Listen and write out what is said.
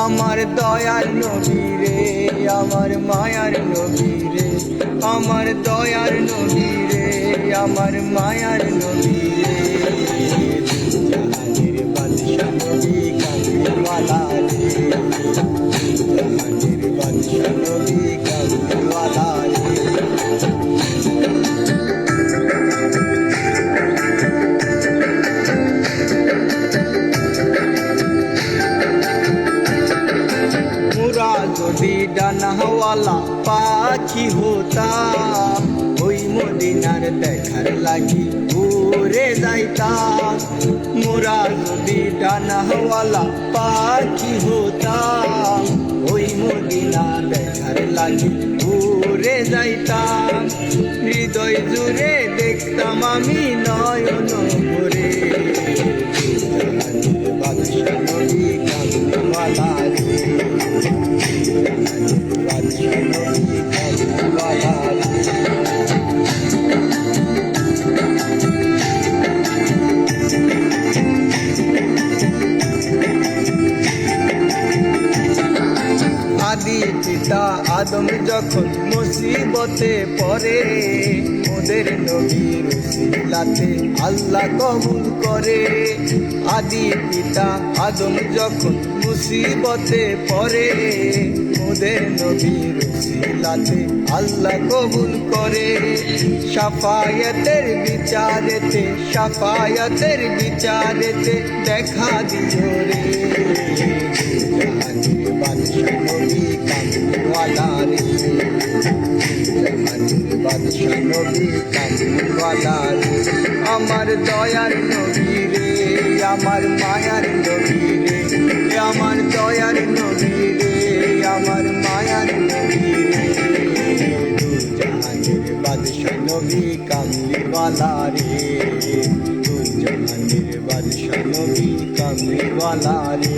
আমার দয়ার নবী রে, আমার মায়ার নবী রে, আমার দয়ার নবী রে, আমার মায়ার নবী রে। জাহানের বাদশা নবী কামলিওয়ালা রে, জাহানের বাদশা নবী কামলিওয়ালা রে। মোরা যদি ডানাওয়ালা পাখি হতাম, ওই মদিনার দেখার লাগি উড়ে যাইতাম। মোরা যদি ডানাওয়ালা পাখি হতাম, ওই মদিনা দেখার লাগি উড়ে যাইতাম। হৃদয় জুড়ে দেখতাম আমি নয়ন ভরে, জাহানের বাদশা নবী কামলিওয়ালা রে, জাহানের বাদশা নবী কামলিওয়ালা রে। আদি পিতা আদম যখন মুসিবতে পড়ে, ওদের নবীর উসিলাতে আল্লাহ কবুল করে। আদি পিতা আদম যখন মুসিবতে পড়ে, ওদের নবীর উসিলাতে আল্লাহ কবুল করে। শাফায়াতের বিচারেতে, শাফায়াতের বিচারেতে দেখা দিও রে, জাহানের বাদশা নবী কামলিওয়ালা রে, জাহানের বাদশা নবী কামলিওয়ালা রে। আমার দয়ার নবী রে, আমার মায়ার নবী রে, আমার দয়ার নবী রে, আমার মায়ার নবী রে। জাহানের বাদশা নবী কামলিওয়ালা রে, জাহানের বাদশা নবী কামলিওয়ালা রে।